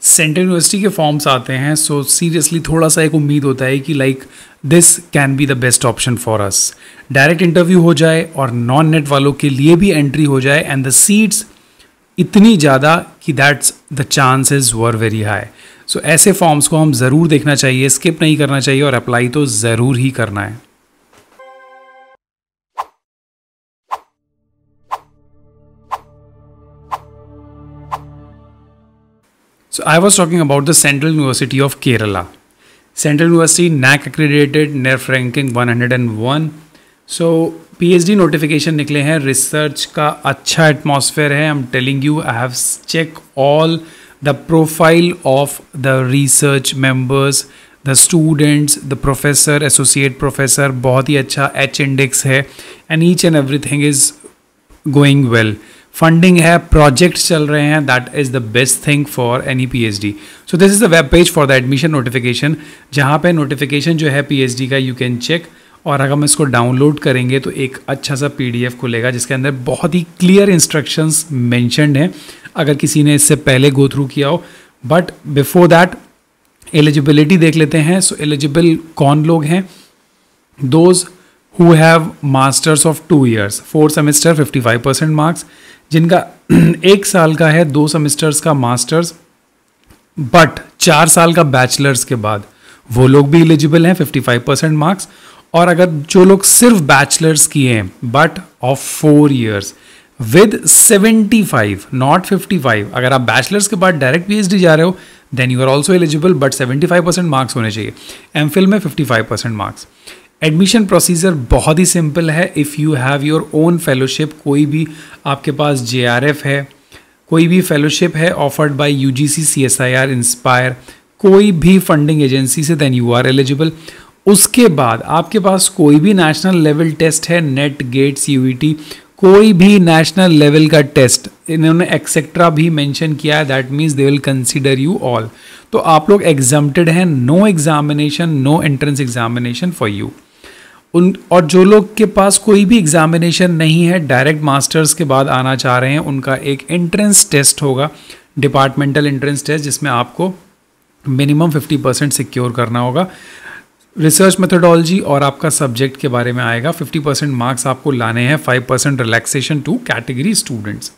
Central university के forms आते हैं, सो सीरियसली थोड़ा सा एक उम्मीद होता है कि like this can be the best option for us. Direct interview हो जाए और नॉन नेट वालों के लिए भी एंट्री हो जाए एंड द सीट्स इतनी ज़्यादा कि that's the chances were very high. So ऐसे फॉर्म्स को हम ज़रूर देखना चाहिए, स्किप नहीं करना चाहिए और अप्लाई तो ज़रूर ही करना है। So I was talking about the Central University of Kerala. Central University NAC accredited, NERF ranking 101. So PhD notification निकले हैं, रिसर्च का अच्छा एटमॉस्फेयर है। I am telling you, I have check all the profile of the research members, the students, the professor, associate professor, बहुत ही अच्छा H index है and each and everything is going well. Funding है, projects चल रहे हैं, that is the best thing for any PhD. So this is the web page for the admission notification, जहाँ पे नोटिफिकेशन जो है पीएचडी का यू कैन चेक। और अगर हम इसको डाउनलोड करेंगे तो एक अच्छा सा पीडीएफ खुलेगा जिसके अंदर बहुत ही क्लियर इंस्ट्रक्शंस मेंशन्ड हैं, अगर किसी ने इससे पहले गो थ्रू किया हो। बट बिफोर दैट एलिजिबिलिटी देख लेते हैं। सो एलिजिबल कौन लोग हैं? Those who have masters of 2 years, 4 semester 55% marks, जिनका 1 साल का है, 2 सेमेस्टर्स का मास्टर्स बट 4 साल का बैचलर्स के बाद, वो लोग भी एलिजिबल हैं, 55% मार्क्स। और अगर जो लोग सिर्फ बैचलर्स किए हैं but of 4 years with 75 not 55, अगर आप बैचलर्स के बाद डायरेक्ट पीएचडी जा रहे हो then you are also eligible, but 75% marks होने चाहिए। एमफिल में 55% मार्क्स। एडमिशन प्रोसीजर बहुत ही सिंपल है। If you have your own fellowship, कोई भी आपके पास जेआरएफ है, कोई भी फेलोशिप है offered by UGC, CSIR, INSPIRE, कोई भी फंडिंग एजेंसी से, देन यू आर एलिजिबल। उसके बाद आपके पास कोई भी नेशनल लेवल टेस्ट है, नेट, गेट, सीयूईटी, कोई भी नेशनल लेवल का टेस्ट, इन्होंने एक्सेट्रा भी मेंशन किया है, that means they will consider you all. तो आप लोग एग्जाम्प्टेड हैं, no examination, no entrance examination for you. और जो लोग के पास कोई भी एग्जामिनेशन नहीं है, डायरेक्ट मास्टर्स के बाद आना चाह रहे हैं, उनका एक एंट्रेंस टेस्ट होगा, डिपार्टमेंटल एंट्रेंस टेस्ट, जिसमें आपको मिनिमम 50% सिक्योर करना होगा। रिसर्च मेथोडोलॉजी और आपका सब्जेक्ट के बारे में आएगा। 50% मार्क्स आपको लाने हैं, 5% रिलैक्सेशन टू कैटेगरी स्टूडेंट्स।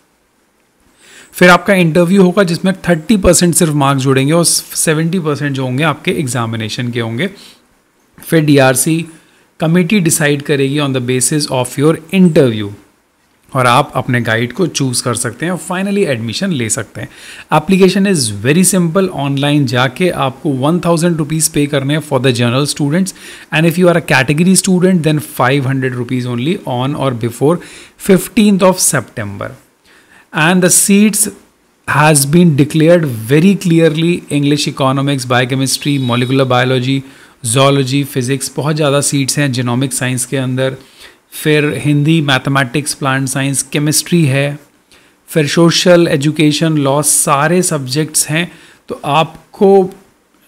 फिर आपका इंटरव्यू होगा जिसमें 30% सिर्फ मार्क्स जुड़ेंगे और 70% जो होंगे आपके एग्जामिनेशन के होंगे। फिर डीआरसी कमेटी डिसाइड करेगी on the basis of your interview और आप अपने गाइड को चूज़ कर सकते हैं और फाइनली एडमिशन ले सकते हैं। Application is very simple. Online जाके आपको 1000 रुपीज़ पे करने हैं for the general students and if you are a category student then 500 rupees only on or before 15th of September। And the seats has been declared very clearly: English, Economics, Biochemistry, Molecular Biology, Zoology, Physics, बहुत ज़्यादा seats हैं genomic science के अंदर। फिर Hindi, mathematics, plant science, chemistry है, फिर social, education, law, सारे subjects हैं। तो आपको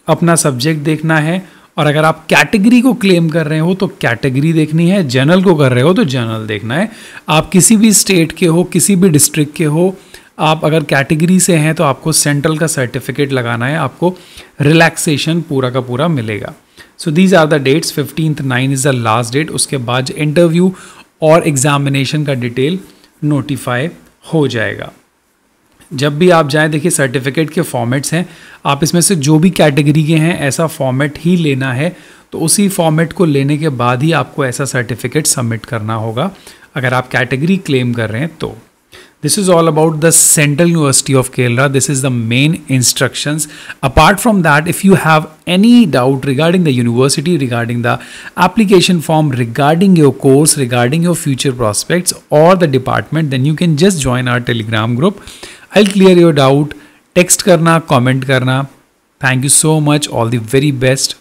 अपना सब्जेक्ट देखना है और अगर आप कैटेगरी को क्लेम कर रहे हो तो कैटेगरी देखनी है, जनरल को कर रहे हो तो जनरल देखना है। आप किसी भी स्टेट के हो, किसी भी डिस्ट्रिक्ट के हो, आप अगर कैटेगरी से हैं तो आपको सेंट्रल का सर्टिफिकेट लगाना है, आपको रिलैक्सेशन पूरा का पूरा मिलेगा। So these are the dates. 15th 9 is the last date. उसके बाद इंटरव्यू और एग्जामिनेशन का डिटेल नोटिफाई हो जाएगा। जब भी आप जाएं, देखिए सर्टिफिकेट के फॉर्मेट्स हैं, आप इसमें से जो भी कैटेगरी के हैं ऐसा फॉर्मेट ही लेना है। तो उसी फॉर्मेट को लेने के बाद ही आपको ऐसा सर्टिफिकेट सबमिट करना होगा अगर आप कैटेगरी क्लेम कर रहे हैं तो। This is all about the Central University of Kerala. This is the main instructions. Apart from that, if you have any doubt regarding the university, regarding the application form, regarding your course, regarding your future prospects or the department, then you can just join our Telegram group. I'll clear your doubt. Text karna, comment karna. Thank you so much. All the very best.